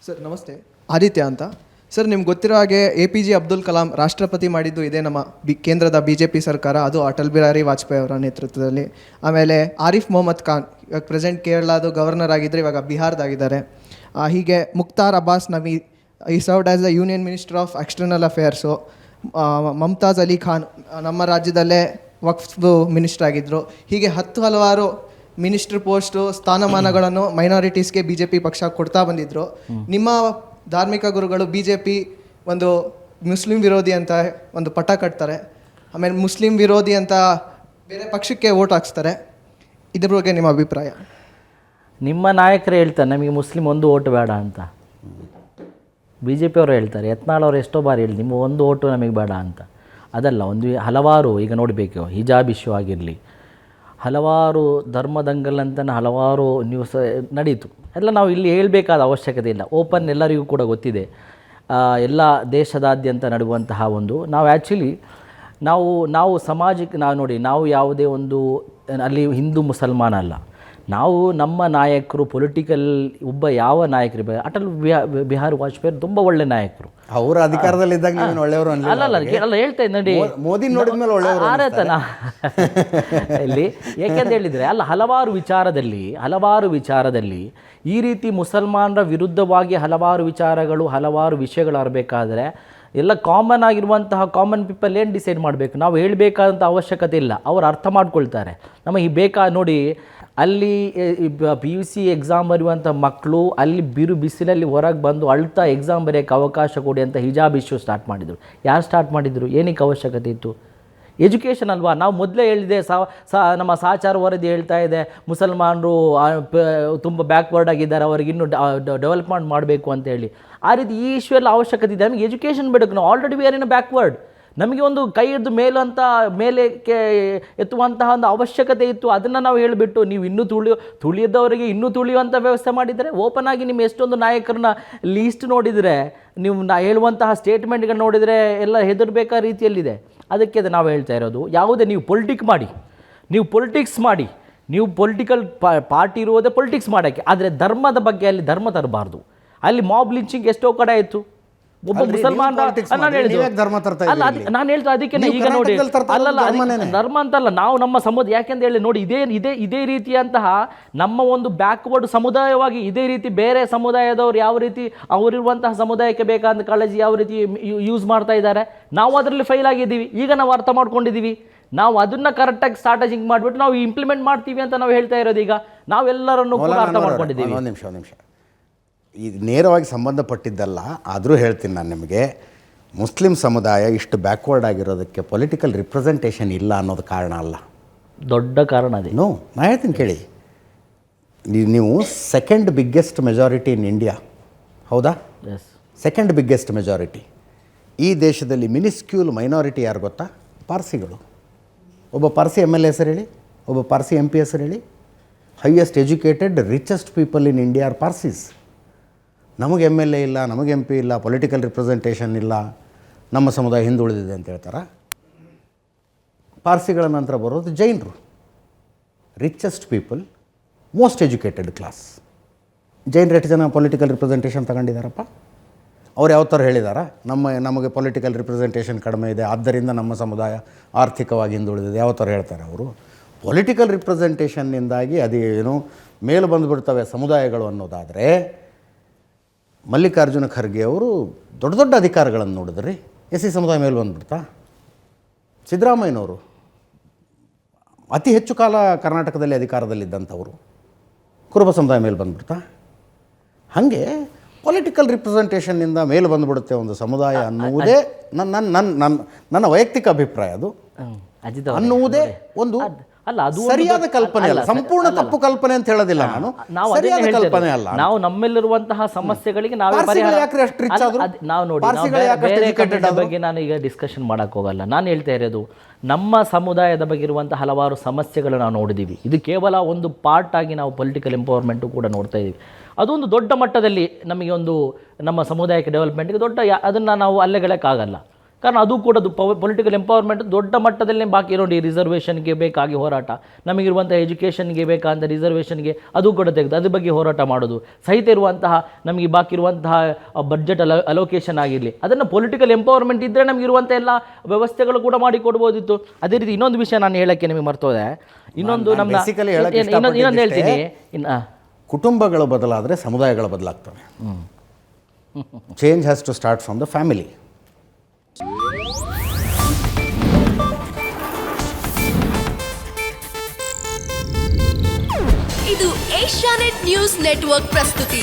Sir ನಮಸ್ತೆ, ಆದಿತ್ಯ ಅಂತ. Sir ನಿಮ್ಗೆ ಗೊತ್ತಿರೋ ಹಾಗೆ APJ ಅಬ್ದುಲ್ ಕಲಾಂ ರಾಷ್ಟ್ರಪತಿ ಮಾಡಿದ್ದು ಇದೇ ನಮ್ಮ ಕೇಂದ್ರದ BJP ಸರ್ಕಾರ, ಅದು ಅಟಲ್ ಬಿಹಾರಿ ವಾಜಪೇಯಿ ಅವರ ನೇತೃತ್ವದಲ್ಲಿ. ಆಮೇಲೆ ಆರಿಫ್ ಮೊಹಮ್ಮದ್ ಖಾನ್ ಇವಾಗ ಪ್ರೆಸೆಂಟ್ ಕೇರಳದು ಗವರ್ನರ್ ಆಗಿದ್ದರೆ ಇವಾಗ ಬಿಹಾರ್ದಾಗಿದ್ದಾರೆ. ಹೀಗೆ ಮುಖ್ತಾರ್ ಅಬ್ಬಾಸ್ ನವಿ ಈ served as the union minister of external affairs. Mumtaz Ali Khan ನಮ್ಮ ರಾಜ್ಯದಲ್ಲೇ ವಕ್ಫ್ ಮಿನಿಸ್ಟರ್ ಆಗಿದ್ದರು. ಹೀಗೆ ಹಲವಾರು ಮಿನಿಸ್ಟರ್ ಪೋಸ್ಟು ಸ್ಥಾನಮಾನಗಳನ್ನು ಮೈನಾರಿಟೀಸ್ಗೆ BJP ಪಕ್ಷ ಕೊಡ್ತಾ ಬಂದಿದ್ದರು. ನಿಮ್ಮ ಧಾರ್ಮಿಕ ಗುರುಗಳು BJP ಒಂದು ಮುಸ್ಲಿಂ ವಿರೋಧಿ ಅಂತ ಒಂದು ಪಟ ಕಟ್ತಾರೆ, ಆಮೇಲೆ ಮುಸ್ಲಿಂ ವಿರೋಧಿ ಅಂತ ಬೇರೆ ಪಕ್ಷಕ್ಕೆ ವೋಟ್ ಹಾಕ್ಸ್ತಾರೆ. ಇದ್ರ ಬಗ್ಗೆ ನಿಮ್ಮ ಅಭಿಪ್ರಾಯ? ನಿಮ್ಮ ನಾಯಕರು ಹೇಳ್ತಾರೆ ನಮಗೆ ಮುಸ್ಲಿಂ ಒಂದು ಓಟು ಬೇಡ ಅಂತ. BJP ಅವರು ಹೇಳ್ತಾರೆ, ಯತ್ನಾಳ್ ಅವರು ಎಷ್ಟೋ ಬಾರಿ ಹೇಳಿ ನಿಮ್ಮ ಒಂದು ಓಟು ನಮಗೆ ಬೇಡ ಅಂತ. ಅದಲ್ಲ, ಹಲವಾರು ಈಗ ನೋಡಬೇಕು, ಹಿಜಾಬ್ ಇಶ್ಯೂ ಆಗಿರಲಿ, ಹಲವಾರು ಧರ್ಮದಂಗಲ್ ಅಂತಲೇ ಹಲವಾರು ನ್ಯೂಸ್ ನಡೀತು. ಎಲ್ಲ ನಾವು ಇಲ್ಲಿ ಹೇಳಬೇಕಾದ ಅವಶ್ಯಕತೆ ಇಲ್ಲ, ಓಪನ್ ಎಲ್ಲರಿಗೂ ಕೂಡ ಗೊತ್ತಿದೆ. ಎಲ್ಲ ದೇಶದಾದ್ಯಂತ ನಡುವಂತಹ ನಾವು ಆ್ಯಕ್ಚುಲಿ ನಾವು ಸಮಾಜಕ್ಕೆ ನಾವು ನೋಡಿ, ನಾವು ಯಾವುದೇ ಒಂದು ಅಲ್ಲಿ ಹಿಂದೂ ಮುಸಲ್ಮಾನ ಅಲ್ಲ. ನಾವು ನಮ್ಮ ನಾಯಕರು ಪೊಲಿಟಿಕಲ್ ಯಾವ ನಾಯಕರು ಅಟಲ್ ಬಿಹಾರಿ ವಾಜಪೇಯಿ ತುಂಬ ಒಳ್ಳೆ ನಾಯಕರು. ಅವರ ಅಧಿಕಾರದಲ್ಲಿದ್ದಾಗ ಅಲ್ಲ ಹೇಳ್ತಾ ಇದ್ದೆ ನೋಡಿ, ಮೋದಿ ನೋಡಿದ ಮೇಲೆ ಆರತನ ಇಲ್ಲಿ ಏಕೆಂತ ಹೇಳಿದರೆ ಹಲವಾರು ವಿಚಾರದಲ್ಲಿ ಈ ರೀತಿ ಮುಸಲ್ಮಾನರ ವಿರುದ್ಧವಾಗಿ ಹಲವಾರು ವಿಚಾರಗಳು ಹಲವಾರು ವಿಷಯಗಳು ಇರಬೇಕಾದ್ರೆ ಎಲ್ಲ ಕಾಮನ್ ಆಗಿರುವಂತಹ ಕಾಮನ್ ಪೀಪಲ್ ಏನು ಡಿಸೈಡ್ ಮಾಡಬೇಕು? ನಾವು ಹೇಳಬೇಕಾದಂಥ ಅವಶ್ಯಕತೆ ಇಲ್ಲ, ಅವ್ರು ಅರ್ಥ ಮಾಡ್ಕೊಳ್ತಾರೆ. ನಮಗೆ ನೋಡಿ, ಅಲ್ಲಿ PUC ಎಕ್ಸಾಮ್ ಬರೆಯುವಂಥ ಮಕ್ಕಳು ಅಲ್ಲಿ ಬಿಸಿಲಲ್ಲಿ ಹೊರಗೆ ಬಂದು ಅಳ್ತಾ ಎಕ್ಸಾಮ್ ಬರೆಯೋಕ್ಕೆ ಅವಕಾಶ ಕೊಡಿ ಅಂತ ಹಿಜಾಬ್ ಇಶ್ಯೂ ಸ್ಟಾರ್ಟ್ ಮಾಡಿದರು. ಯಾರು ಸ್ಟಾರ್ಟ್ ಮಾಡಿದರು? ಏನಕ್ಕೆ ಅವಶ್ಯಕತೆ ಇತ್ತು? ಎಜುಕೇಷನ್ ಅಲ್ವಾ? ನಾವು ಮೊದಲೇ ಹೇಳಿದೆ, ನಮ್ಮ ಸಾಚಾರ ವರದಿ ಹೇಳ್ತಾ ಇದೆ ಮುಸಲ್ಮಾನರು ತುಂಬ ಬ್ಯಾಕ್ವರ್ಡ್ ಆಗಿದ್ದಾರೆ, ಅವ್ರಿಗೆ ಇನ್ನೂ ಡೆವಲಪ್ಮೆಂಟ್ ಮಾಡಬೇಕು ಅಂತ ಹೇಳಿ. ಆ ರೀತಿ ಈ ಇಶ್ಯೂ ಎಲ್ಲ ಅವಶ್ಯಕತೆ ಇದೆ. ನಮಗೆ ಎಜುಕೇಷನ್ ಬೇಕು. ನಾವು already we are in backward. ನಮಗೆ ಒಂದು ಕೈ ಹಿಡಿದು ಮೇಲೆ ಎತ್ತುವಂತಹ ಒಂದು ಅವಶ್ಯಕತೆ ಇತ್ತು. ಅದನ್ನು ನಾವು ಹೇಳಿಬಿಟ್ಟು ನೀವು ಇನ್ನೂ ತುಳಿಯದವರಿಗೆ ಇನ್ನೂ ತುಳಿಯುವಂಥ ವ್ಯವಸ್ಥೆ ಮಾಡಿದರೆ, ಓಪನ್ ಆಗಿ ನಿಮ್ಮ ಎಷ್ಟೊಂದು ನಾಯಕರನ್ನ ಲೀಸ್ಟ್ ನೋಡಿದರೆ, ನೀವು ಹೇಳುವಂತಹ ಸ್ಟೇಟ್ಮೆಂಟ್ಗಳು ನೋಡಿದರೆ ಎಲ್ಲ ಹೆದರಬೇಕಾದ ರೀತಿಯಲ್ಲಿದೆ. ಅದಕ್ಕೆ ನಾವು ಹೇಳ್ತಾ ಇರೋದು, ಯಾವುದೇ ನೀವು ಪೊಲಿಟಿಕ್ಸ್ ಮಾಡಿ, ನೀವು ಪೊಲಿಟಿಕಲ್ ಪಾರ್ಟಿ ಇರುವುದೇ ಪೊಲಿಟಿಕ್ಸ್ ಮಾಡೋಕ್ಕೆ. ಆದರೆ ಧರ್ಮದ ಬಗ್ಗೆ ಅಲ್ಲಿ ಧರ್ಮ ತರಬಾರ್ದು. ಅಲ್ಲಿ ಮಾಬ್ ಲಿಂಚಿಂಗ್ ಎಷ್ಟೋ ಕಡೆ ಆಯಿತು. ಒಬ್ಬ ಮುಸಲ್ಮಾನ ನಾನು ಹೇಳ್ತಾ ಅದಕ್ಕೆ ಈಗ ನೋಡಿ, ಧರ್ಮ ಅಂತಲ್ಲ, ನಾವು ನಮ್ಮ ಸಮುದಾಯ ಯಾಕೆಂತ ಹೇಳಿ ನೋಡಿ, ಇದೇ ರೀತಿಯಂತಹ ನಮ್ಮ ಒಂದು ಬ್ಯಾಕ್ವರ್ಡ್ ಸಮುದಾಯವಾಗಿ ಇದೇ ರೀತಿ ಬೇರೆ ಸಮುದಾಯದವ್ರು ಯಾವ ರೀತಿ ಅವರಿರುವಂತಹ ಸಮುದಾಯಕ್ಕೆ ಬೇಕಾದ ಕಾಳಜಿ ಯಾವ ರೀತಿ ಯೂಸ್ ಮಾಡ್ತಾ ಇದ್ದಾರೆ, ನಾವು ಅದರಲ್ಲಿ ಫೈಲ್ ಆಗಿದ್ದೀವಿ. ಈಗ ನಾವು ಅರ್ಥ ಮಾಡ್ಕೊಂಡಿದ್ದೀವಿ. ನಾವು ಅದನ್ನ ಕರೆಕ್ಟಾಗಿ ಸ್ಟ್ರಾಟಜಿಂಗ್ ಮಾಡಿಬಿಟ್ಟು ನಾವು ಇಂಪ್ಲಿಮೆಂಟ್ ಮಾಡ್ತೀವಿ ಅಂತ ನಾವು ಹೇಳ್ತಾ ಇರೋದು. ಈಗ ನಾವೆಲ್ಲರನ್ನು ಕೂಡ ಅರ್ಥ ಮಾಡ್ಕೊಂಡಿದ್ದೀವಿ. ಒಂದು ನಿಮಿಷ ಇದು ನೇರವಾಗಿ ಸಂಬಂಧಪಟ್ಟಿದ್ದಲ್ಲ, ಆದರೂ ಹೇಳ್ತೀನಿ ನಾನು ನಿಮಗೆ. ಮುಸ್ಲಿಂ ಸಮುದಾಯ ಇಷ್ಟು ಬ್ಯಾಕ್ವರ್ಡ್ ಆಗಿರೋದಕ್ಕೆ ಪೊಲಿಟಿಕಲ್ ರಿಪ್ರೆಸೆಂಟೇಷನ್ ಇಲ್ಲ ಅನ್ನೋದು ಕಾರಣ ಅಲ್ಲ, ದೊಡ್ಡ ಕಾರಣ ಅದೇ. ನಾನು ಹೇಳ್ತೀನಿ ಕೇಳಿ. ನೀವು second biggest majority in India, ಹೌದಾ? Second biggest majority. ಈ ದೇಶದಲ್ಲಿ ಮಿನಿಸ್ಕ್ಯೂಲ್ ಮೈನಾರಿಟಿ ಯಾರು ಗೊತ್ತಾ? ಪಾರ್ಸಿಗಳು. ಒಬ್ಬ ಪಾರ್ಸಿ MLA ಹೆಸರು ಹೇಳಿ, ಒಬ್ಬ ಪಾರ್ಸಿ MP ಹೆಸರು ಹೇಳಿ. Highest educated richest people in India are Parsis. ನಮಗೆ MLA ಇಲ್ಲ, ನಮಗೆ MP ಇಲ್ಲ, ಪೊಲಿಟಿಕಲ್ ರಿಪ್ರೆಸೆಂಟೇಷನ್ ಇಲ್ಲ, ನಮ್ಮ ಸಮುದಾಯ ಹಿಂದುಳಿದಿದೆ ಅಂತ ಹೇಳ್ತಾರೆ. ಪಾರ್ಸಿಗಳ ನಂತರ ಬರೋದು ಜೈನರು. Richest people, most educated class. ಜೈನರು ಎಷ್ಟು ಜನ ಪೊಲಿಟಿಕಲ್ ರಿಪ್ರೆಸೆಂಟೇಷನ್ ತಗೊಂಡಿದ್ದಾರಪ್ಪ? ಅವ್ರು ಯಾವ ಥರ ಹೇಳಿದಾರ? ನಮಗೆ ಪೊಲಿಟಿಕಲ್ ರಿಪ್ರೆಸೆಂಟೇಷನ್ ಕಡಿಮೆ ಇದೆ, ಆದ್ದರಿಂದ ನಮ್ಮ ಸಮುದಾಯ ಆರ್ಥಿಕವಾಗಿ ಹಿಂದುಳಿದಿದೆ. ಯಾವ ಥರ ಹೇಳ್ತಾರೆ ಅವರು? ಪೊಲಿಟಿಕಲ್ ರಿಪ್ರೆಸೆಂಟೇಷನ್ನಿಂದಾಗಿ ಅದೇನು ಮೇಲು ಬಂದುಬಿಡ್ತವೆ ಸಮುದಾಯಗಳು ಅನ್ನೋದಾದರೆ, ಮಲ್ಲಿಕಾರ್ಜುನ ಖರ್ಗೆ ಅವರು ದೊಡ್ಡ ಅಧಿಕಾರಗಳನ್ನು ನೋಡಿದ್ರಿ, SC ಸಮುದಾಯ ಮೇಲೆ ಬಂದುಬಿಡ್ತಾ? ಸಿದ್ದರಾಮಯ್ಯನವರು ಅತಿ ಹೆಚ್ಚು ಕಾಲ ಕರ್ನಾಟಕದಲ್ಲಿ ಅಧಿಕಾರದಲ್ಲಿದ್ದಂಥವರು, ಕುರುಬ ಸಮುದಾಯ ಮೇಲೆ ಬಂದುಬಿಡ್ತಾ? ಹಾಗೆ ಪೊಲಿಟಿಕಲ್ ರಿಪ್ರೆಸೆಂಟೇಷನ್ನಿಂದ ಮೇಲೆ ಬಂದುಬಿಡುತ್ತೆ ಒಂದು ಸಮುದಾಯ ಅನ್ನುವುದೇ ನನ್ನ ವೈಯಕ್ತಿಕ ಅಭಿಪ್ರಾಯ. ಅದು ಅನ್ನುವುದೇ ಒಂದು ಸರಿಯಾದ ಕಲ್ಪನೆ ಅಲ್ಲ, ಸಂಪೂರ್ಣ ತಪ್ಪು ಕಲ್ಪನೆ ಅಂತ ಹೇಳೋದಿಲ್ಲ ನಾನು. ಸರಿಯಾದ ಕಲ್ಪನೆ ಅಲ್ಲ. ನಾವು ನಮ್ಮಲ್ಲಿರುವಂತಹ ಸಮಸ್ಯೆಗಳಿಗೆ ನಾವು ಬಗ್ಗೆ ನಾನು ಈಗ ಡಿಸ್ಕಷನ್ ಮಾಡಕ್ ಹೋಗಲ್ಲ. ನಾನು ಹೇಳ್ತಾ ಇರೋದು, ನಮ್ಮ ಸಮುದಾಯದ ಬಗ್ಗೆ ಇರುವಂತಹ ಹಲವಾರು ಸಮಸ್ಯೆಗಳು ನಾವು ನೋಡಿದ್ದೀವಿ. ಇದು ಕೇವಲ ಒಂದು ಪಾರ್ಟ್ ಆಗಿ ನಾವು ಪೊಲಿಟಿಕಲ್ ಎಂಪವರ್ಮೆಂಟು ಕೂಡ ನೋಡ್ತಾ ಇದ್ದೀವಿ. ಅದೊಂದು ದೊಡ್ಡ ಮಟ್ಟದಲ್ಲಿ ನಮಗೆ ಒಂದು ನಮ್ಮ ಸಮುದಾಯಕ್ಕೆ ಡೆವಲಪ್ಮೆಂಟ್ಗೆ ಅದನ್ನು ನಾವು ಅಲ್ಲೆಗಳಕ್ಕಾಗಲ್ಲ. ಕಾರಣ ಅದು ಕೂಡ ಪೊಲಿಟಿಕಲ್ ಎಂಪವರ್ಮೆಂಟ್ ದೊಡ್ಡ ಮಟ್ಟದಲ್ಲಿ ಬಾಕಿ ನೋಡಿ, ರಿಸರ್ವೇಷನ್ಗೆ ಬೇಕಾಗಿ ಹೋರಾಟ, ನಮಗಿರುವಂಥ ಎಜುಕೇಷನ್ಗೆ ಬೇಕಾದಂಥ ರಿಸರ್ವೇಷನ್ಗೆ ಅದು ಕೂಡ ತೆಗೆದು ಅದ್ರ ಬಗ್ಗೆ ಹೋರಾಟ ಮಾಡೋದು, ಸಹಿತ ಇರುವಂತಹ ನಮಗೆ ಬಾಕಿ ಇರುವಂತಹ ಬಡ್ಜೆಟ್ ಅಲೋಕೇಶನ್ ಆಗಿರಲಿ, ಅದನ್ನು ಪೊಲಿಟಿಕಲ್ ಎಂಪವರ್ಮೆಂಟ್ ಇದ್ದರೆ ನಮಗಿರುವಂಥ ಎಲ್ಲ ವ್ಯವಸ್ಥೆಗಳು ಕೂಡ ಮಾಡಿಕೊಡ್ಬೋದಿತ್ತು. ಅದೇ ರೀತಿ ಇನ್ನೊಂದು ವಿಷಯ ನಾನು ಹೇಳೋಕ್ಕೆ ನಿಮಗೆ ಮರ್ತೋದೆ, ಇನ್ನೊಂದು ನಮ್ಮ ಇನ್ನೊಂದು ಹೇಳ್ತೀನಿ, ಕುಟುಂಬಗಳು ಬದಲಾದರೆ ಸಮುದಾಯಗಳು ಬದಲಾಗ್ತವೆ. Change has to start from the family. ಇದು ಏಷ್ಯಾನೆಟ್ ನ್ಯೂಸ್ ನೆಟ್ವರ್ಕ್ ಪ್ರಸ್ತುತಿ.